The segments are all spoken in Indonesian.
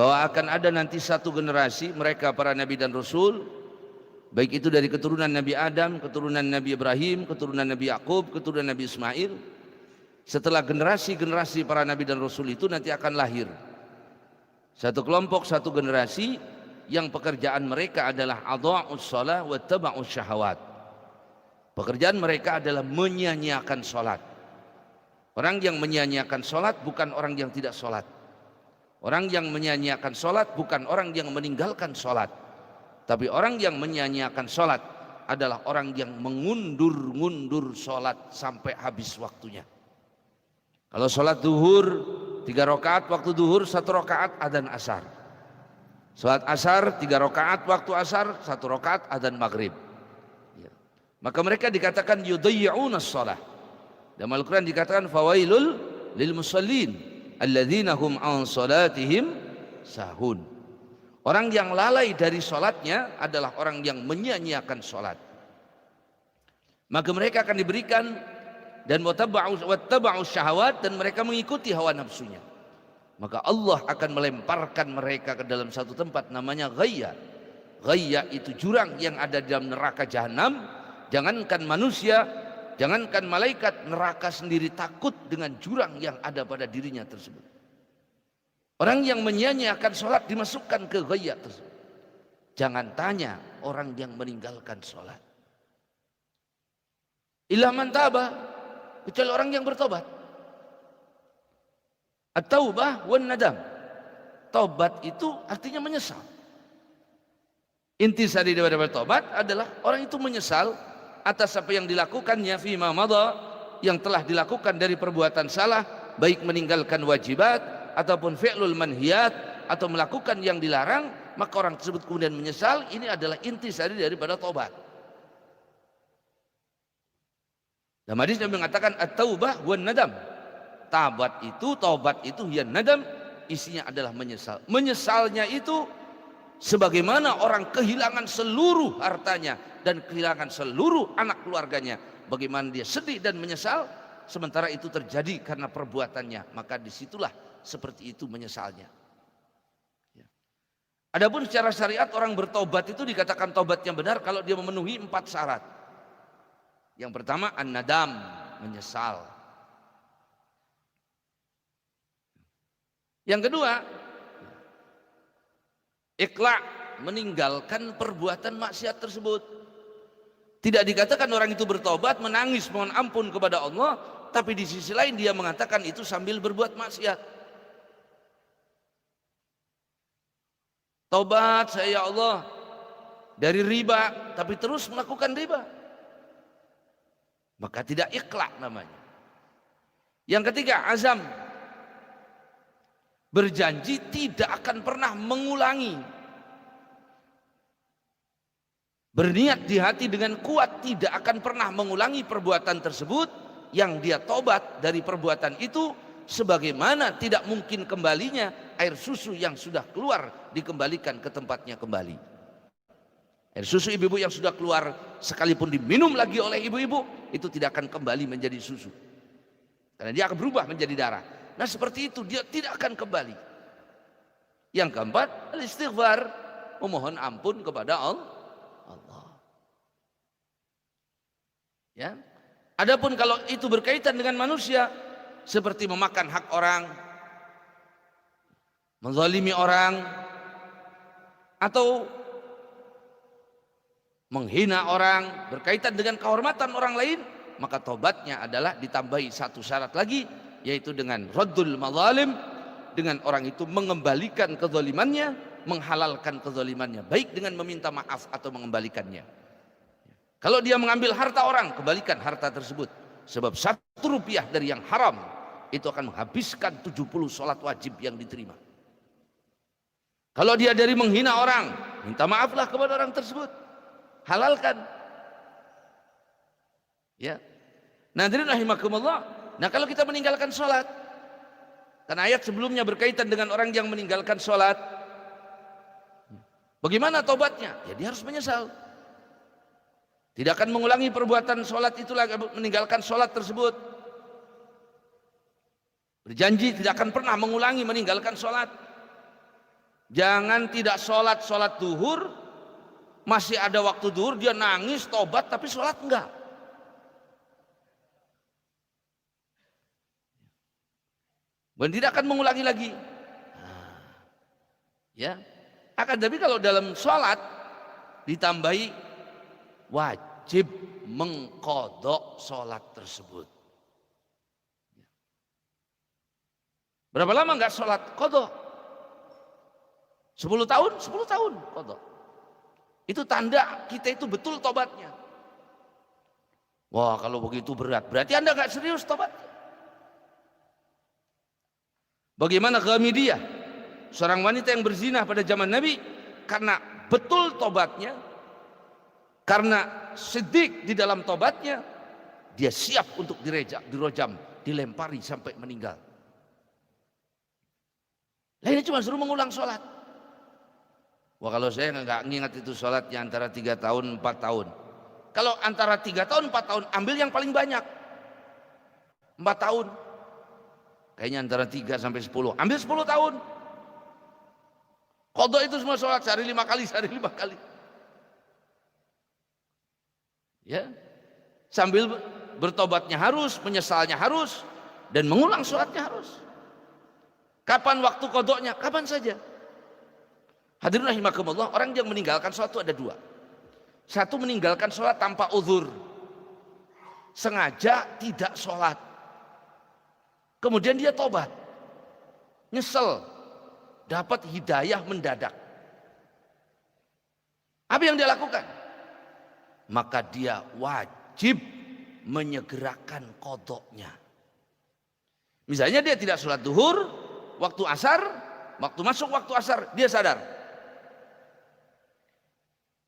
bahwa akan ada nanti satu generasi mereka para nabi dan rasul, baik itu dari keturunan Nabi Adam, keturunan Nabi Ibrahim, keturunan Nabi Yakub, keturunan Nabi Ismail. Setelah generasi-generasi para nabi dan rasul itu nanti akan lahir satu kelompok, satu generasi yang pekerjaan mereka adalah adha'us shalah wa taba'us syahawat. Pekerjaan mereka adalah menyia-nyiakan salat. Orang yang menyia-nyiakan salat bukan orang yang tidak salat. Orang yang menyia-nyiakan salat bukan orang yang meninggalkan salat. Tapi orang yang menyia-nyiakan salat adalah orang yang mengundur-ngundur salat sampai habis waktunya. Kalau salat duhur 3 rakaat waktu duhur, 1 rakaat adzan asar. Salat asar 3 rakaat waktu asar, 1 rakaat adzan maghrib. Ya. Maka mereka dikatakan yudayyi'unas shalah. Dalam Al-Quran dikatakan fawailul lil musallin alladzina hum an salatihim sahun. Orang yang lalai dari salatnya adalah orang yang menyia-nyiakan salat. Maka mereka akan diberikan dan wattaba'u syahawat, dan mereka mengikuti hawa nafsunya. Maka Allah akan melemparkan mereka ke dalam satu tempat namanya ghayya. Ghayya itu jurang yang ada di dalam neraka jahanam. Jangankan manusia, jangankan malaikat, neraka sendiri takut dengan jurang yang ada pada dirinya tersebut. Orang yang menyia-nyiakan sholat dimasukkan ke ghayya tersebut. Jangan tanya orang yang meninggalkan sholat. Illa man taba, kecuali orang yang bertobat. At-taubah wan nadam. Taubat itu artinya menyesal. Intisari daripada bertobat adalah orang itu menyesal atas apa yang dilakukannya fima madha, yang telah dilakukan dari perbuatan salah, baik meninggalkan wajibat ataupun fi'lul manhiyat, atau melakukan yang dilarang. Maka orang tersebut kemudian menyesal. Ini adalah intisari daripada taubat. Dan hadis Nabi mengatakan at-taubah wan nadam. Taubat itu ya nadam, isinya adalah menyesal. Menyesalnya itu sebagaimana orang kehilangan seluruh hartanya dan kehilangan seluruh anak keluarganya. Bagaimana dia sedih dan menyesal, sementara itu terjadi karena perbuatannya. Maka disitulah seperti itu menyesalnya. Adapun secara syariat orang bertobat itu dikatakan tobatnya benar kalau dia memenuhi 4 syarat. Yang pertama an-nadam, menyesal. Yang kedua iqla', meninggalkan perbuatan maksiat tersebut. Tidak dikatakan orang itu bertobat menangis mohon ampun kepada Allah, tapi di sisi lain dia mengatakan itu sambil berbuat maksiat. Taubat saya ya Allah dari riba, tapi terus melakukan riba, maka tidak iqla' namanya. Yang ketiga azam, berjanji tidak akan pernah mengulangi. Berniat di hati dengan kuat tidak akan pernah mengulangi perbuatan tersebut. Yang dia tobat dari perbuatan itu, sebagaimana tidak mungkin kembalinya air susu yang sudah keluar dikembalikan ke tempatnya kembali. Air susu ibu-ibu yang sudah keluar sekalipun diminum lagi oleh ibu-ibu, itu tidak akan kembali menjadi susu, karena dia akan berubah menjadi darah. Nah seperti itu, dia tidak akan kembali. Yang keempat al-istighfar, memohon ampun kepada Allah. Ya. Adapun kalau itu berkaitan dengan manusia, seperti memakan hak orang, menzalimi orang, atau menghina orang, berkaitan dengan kehormatan orang lain, maka tobatnya adalah ditambahi 1 syarat lagi, yaitu dengan raddul mazalim, dengan orang itu mengembalikan kezalimannya, menghalalkan kezalimannya, baik dengan meminta maaf atau mengembalikannya. Kalau dia mengambil harta orang, kembalikan harta tersebut, sebab 1 rupiah dari yang haram itu akan menghabiskan 70 sholat wajib yang diterima. Kalau dia dari menghina orang, minta maaflah kepada orang tersebut, halalkan. Ya. Nadirin rahimakumullah. Nah kalau kita meninggalkan sholat, karena ayat sebelumnya berkaitan dengan orang yang meninggalkan sholat, bagaimana tobatnya? Ya dia harus menyesal. Tidak akan mengulangi perbuatan sholat itu lagi, meninggalkan sholat tersebut. Berjanji tidak akan pernah mengulangi meninggalkan sholat. Jangan tidak sholat duhur, masih ada waktu duhur dia nangis tobat tapi sholat enggak. Dan tidak akan mengulangi lagi. Ya, akan tapi kalau dalam sholat ditambahi wajib mengqadha sholat tersebut. Berapa lama enggak sholat qadha? 10 tahun, 10 tahun qadha. Itu tanda kita itu betul tobatnya. Wah, kalau begitu berat, berarti Anda enggak serius tobatnya. Bagaimana Ghamidiyah, seorang wanita yang berzina pada zaman Nabi, karena betul tobatnya, karena siddiq di dalam tobatnya, dia siap untuk dirojam, dilempari sampai meninggal. Lah ini cuma suruh mengulang sholat. Wah, kalau saya nggak ngingat itu sholatnya antara 3 tahun 4 tahun. Kalau antara 3 tahun 4 tahun, ambil yang paling banyak. 4 tahun. Kayaknya antara 3 sampai 10. Ambil 10 tahun. Qadha itu semua sholat sehari 5 kali, sehari 5 kali. Ya. Sambil bertobatnya harus, menyesalnya harus, dan mengulang sholatnya harus. Kapan waktu qadhanya? Kapan saja. Hadirin rahimakumullah, orang yang meninggalkan sholat itu ada 2. Satu, meninggalkan sholat tanpa uzur, sengaja tidak sholat, kemudian dia tobat, nyesel, dapat hidayah mendadak. Apa yang dia lakukan? Maka dia wajib menyegerakan qadhanya. Misalnya dia tidak sholat duhur, waktu asar, waktu masuk waktu asar dia sadar.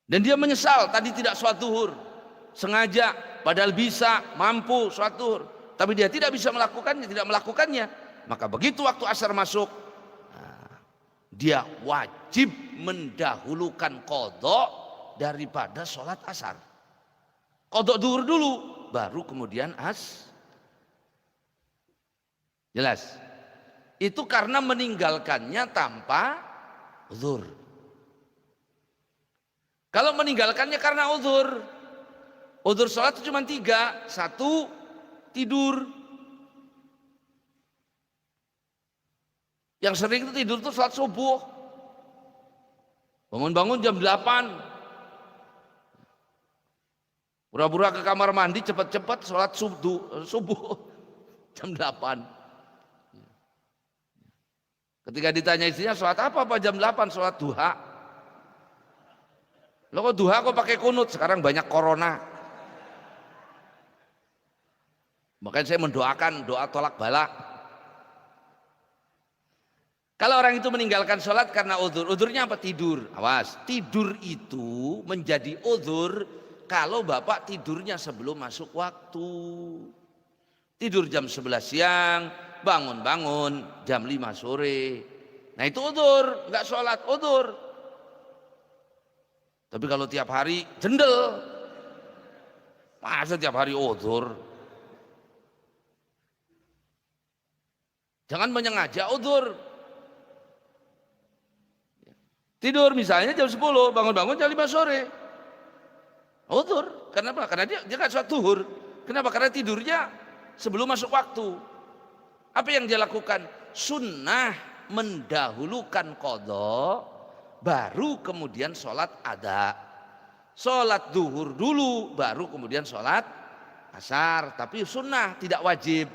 Dan dia menyesal tadi tidak sholat duhur, sengaja, padahal bisa, mampu sholat duhur, tapi dia tidak bisa melakukannya, tidak melakukannya. Maka begitu waktu asar masuk, dia wajib mendahulukan qadha daripada sholat asar. Qadha duhur dulu, baru kemudian Jelas? Itu karena meninggalkannya tanpa uzur. Kalau meninggalkannya karena uzur sholat itu cuma 3. 1, tidur. Yang sering itu tidur itu sholat subuh. Bangun-bangun jam 8. Pura-pura ke kamar mandi cepat-cepat sholat subuh jam 8. Ketika ditanya istrinya sholat apa jam 8? Sholat duha. Lo kok duha kok pakai kunut? Sekarang banyak corona. Makanya saya mendoakan doa tolak bala. Kalau orang itu meninggalkan sholat karena uzur, uzurnya apa? Tidur. Awas, tidur itu menjadi uzur kalau bapak tidurnya sebelum masuk waktu. Tidur jam 11 siang, bangun-bangun jam 5 sore. Nah itu uzur, nggak sholat, uzur. Tapi kalau tiap hari jendel, masa tiap hari uzur? Jangan menyengaja uzur. Tidur misalnya jam 10, bangun-bangun jam 5 sore. Uzur. Kenapa? Karena dia nggak sholat duhur. Kenapa? Karena tidurnya sebelum masuk waktu. Apa yang dia lakukan? Sunnah mendahulukan qadha, baru kemudian sholat ada. Sholat duhur dulu, baru kemudian sholat asar. Tapi sunnah, tidak wajib.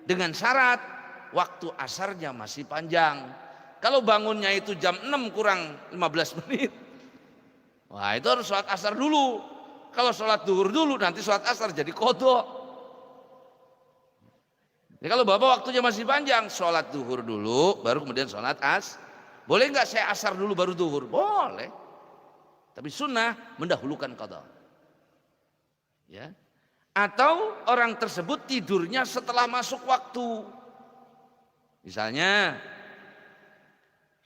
Dengan syarat waktu asarnya masih panjang. Kalau bangunnya itu jam 6 kurang 15 menit, wah itu harus sholat asar dulu. Kalau sholat duhur dulu, nanti sholat asar jadi qadha. Ya, kalau bapak waktunya masih panjang, sholat duhur dulu, baru kemudian sholat asar. Boleh nggak saya asar dulu baru duhur? Boleh. Tapi sunnah mendahulukan qadha. Ya. Atau orang tersebut tidurnya setelah masuk waktu. Misalnya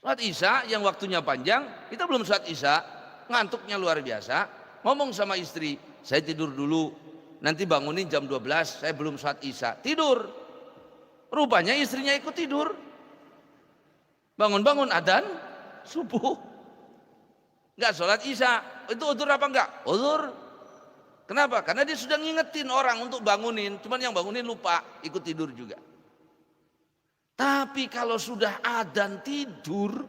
sholat isya yang waktunya panjang, kita belum sholat isya, ngantuknya luar biasa, ngomong sama istri, saya tidur dulu, nanti bangunin jam 12, saya belum sholat isya. Tidur. Rupanya istrinya ikut tidur. Bangun-bangun adzan subuh. Enggak sholat isya. Itu udzur apa enggak? Udzur. Kenapa? Karena dia sudah ngingetin orang untuk bangunin, cuman yang bangunin lupa, ikut tidur juga. Tapi kalau sudah adzan tidur,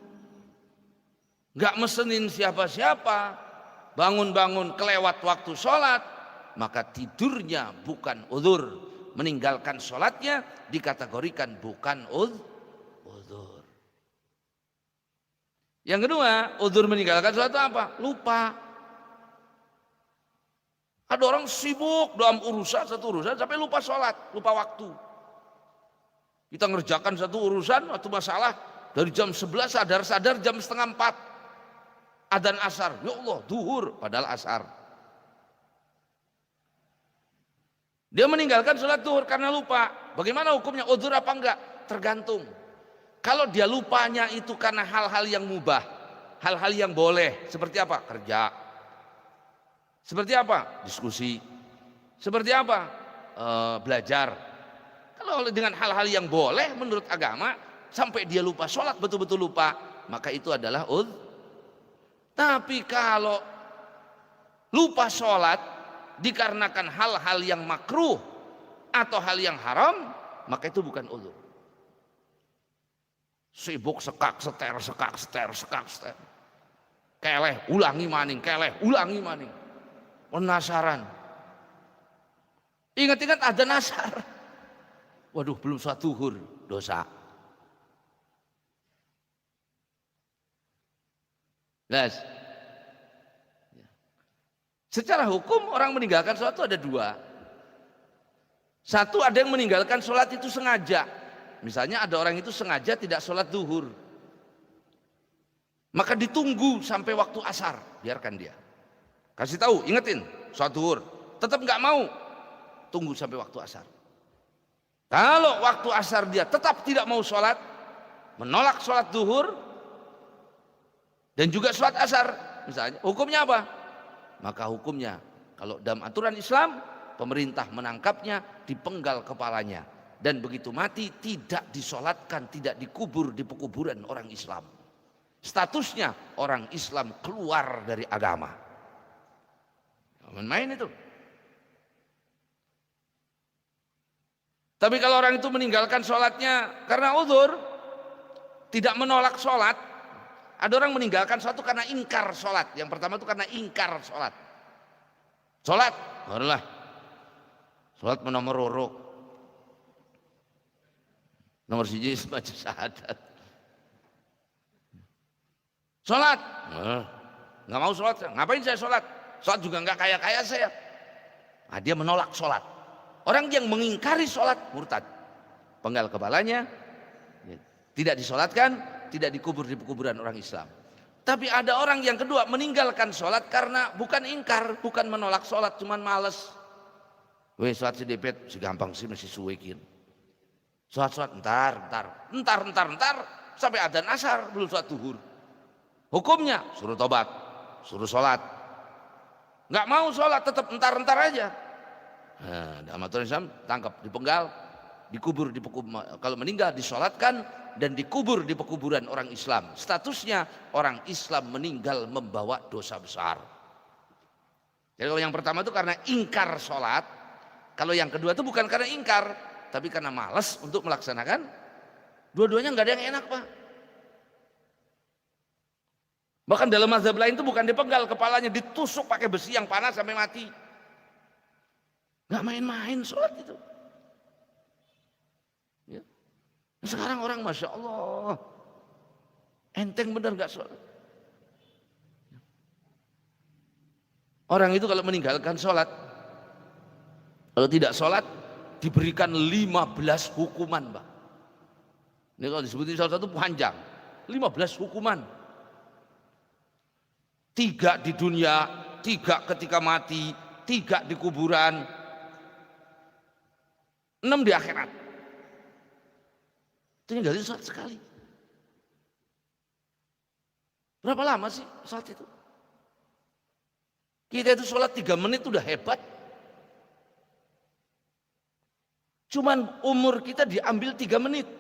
enggak mesenin siapa-siapa, bangun-bangun kelewat waktu sholat, maka tidurnya bukan udzur. Meninggalkan sholatnya dikategorikan bukan udzur. Yang kedua, udzur meninggalkan sholat itu apa? Lupa. Ada orang sibuk dalam satu urusan sampai lupa sholat, lupa waktu. Kita ngerjakan satu urusan, satu masalah, dari jam 11 sadar-sadar jam setengah 4. Adzan asar, ya Allah, duhur, padahal asar. Dia meninggalkan sholat duhur karena lupa. Bagaimana hukumnya? Udzur apa enggak? Tergantung. Kalau dia lupanya itu karena hal-hal yang mubah, hal-hal yang boleh, seperti apa? Kerja. Seperti apa? Diskusi. Seperti apa? Belajar. Kalau dengan hal-hal yang boleh menurut agama, sampai dia lupa sholat, betul-betul lupa, maka itu adalah udzur. Tapi kalau lupa sholat dikarenakan hal-hal yang makruh atau hal yang haram, maka itu bukan udzur. Sibuk sekak seter. Keleh, ulangi maning, keleh, ulangi maning. Penasaran. Ingat-ingat adzan asar. Waduh, belum sholat zuhur, dosa. Jelas. Secara hukum orang meninggalkan sholat itu ada dua. Satu, ada yang meninggalkan sholat itu sengaja. Misalnya ada orang itu sengaja tidak sholat zuhur, maka ditunggu sampai waktu asar, biarkan dia. Kasih tahu, ingetin, sholat zuhur, tetap nggak mau, tunggu sampai waktu asar. Kalau waktu asar dia tetap tidak mau sholat, menolak sholat zuhur dan juga sholat asar, misalnya, hukumnya apa? Maka hukumnya, kalau dalam aturan Islam, pemerintah menangkapnya, dipenggal kepalanya, dan begitu mati tidak disolatkan, tidak dikubur di pekuburan orang Islam. Statusnya orang Islam keluar dari agama. Main-main itu. Tapi kalau orang itu meninggalkan sholatnya karena udzur, tidak menolak sholat. Ada orang meninggalkan sholat itu karena ingkar sholat. Yang pertama itu karena ingkar sholat. Sholat, barulah sholat menomor rorok. Nomor siji maca syahadat. Sholat, nggak mau sholat. Ngapain saya sholat? Sholat juga nggak kaya-kaya saya. Nah, dia menolak sholat. Orang yang mengingkari sholat murtad, penggal kepalanya, tidak disolatkan, tidak dikubur di pekuburan orang Islam. Tapi ada orang yang kedua meninggalkan sholat karena bukan ingkar, bukan menolak sholat, cuman males. Weh, sholat si depet, si gampang sih masih suwekin. Sholat entar sampai adzan asar belum sholat zuhur. Hukumnya suruh tobat, suruh sholat. Nggak mau sholat, tetap entar aja. Nah, dalam aturan Islam tangkap, dipenggal, dikubur di kalau meninggal disolatkan dan dikubur di pekuburan orang Islam. Statusnya orang Islam meninggal membawa dosa besar. Jadi kalau yang pertama itu karena ingkar sholat, kalau yang kedua itu bukan karena ingkar, tapi karena malas untuk melaksanakan. Dua-duanya nggak ada yang enak, Pak. Bahkan dalam mazhab lain itu bukan dipenggal kepalanya, ditusuk pakai besi yang panas sampai mati. Nggak main-main sholat itu. Ya. Sekarang orang Masya Allah enteng bener nggak sholat. Orang itu kalau meninggalkan sholat, kalau tidak sholat diberikan 15 hukuman, Pak. Ini kalau disebutin salah satu panjang, 15 hukuman. 3 di dunia, 3 ketika mati, 3 di kuburan, 6 di akhirat. Itu ninggalin sholat sekali. Berapa lama sih sholat itu? Kita itu sholat 3 menit udah hebat. Cuman umur kita diambil 3 menit.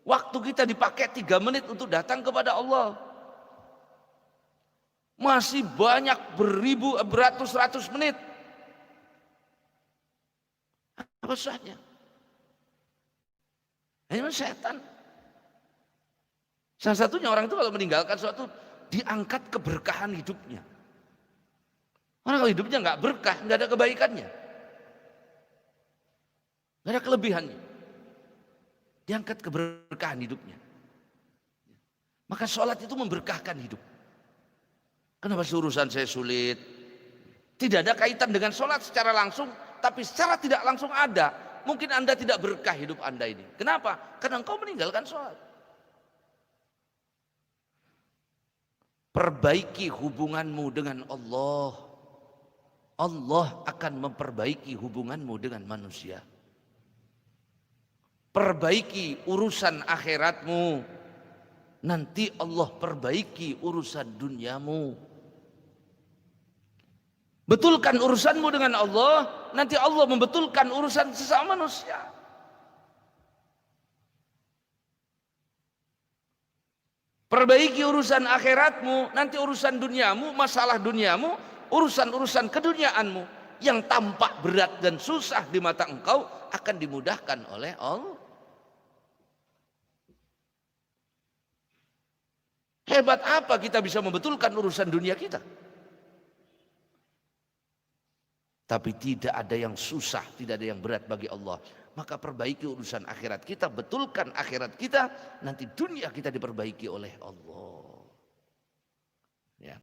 Waktu kita dipakai 3 menit untuk datang kepada Allah. Masih banyak beratus-ratus menit. Apa susahnya? Ini setan. Salah satunya orang itu kalau meninggalkan sesuatu, diangkat keberkahan hidupnya. Orang kalau hidupnya nggak berkah, nggak ada kebaikannya, nggak ada kelebihannya, diangkat keberkahan hidupnya. Maka sholat itu memberkahkan hidup. Kenapa urusan saya sulit? Tidak ada kaitan dengan sholat secara langsung, tapi secara tidak langsung ada. Mungkin Anda tidak berkah hidup Anda ini. Kenapa? Karena engkau meninggalkan sholat. Perbaiki hubunganmu dengan Allah. Allah akan memperbaiki hubunganmu dengan manusia. Perbaiki urusan akhiratmu. Nanti Allah perbaiki urusan duniamu. Betulkan urusanmu dengan Allah, nanti Allah membetulkan urusan sesama manusia. Perbaiki urusan akhiratmu, nanti urusan duniamu, masalah duniamu, urusan-urusan keduniaanmu yang tampak berat dan susah di mata engkau akan dimudahkan oleh Allah. Hebat apa kita bisa membetulkan urusan dunia kita? Tapi tidak ada yang susah, tidak ada yang berat bagi Allah. Maka perbaiki urusan akhirat kita, betulkan akhirat kita, nanti dunia kita diperbaiki oleh Allah. Ya.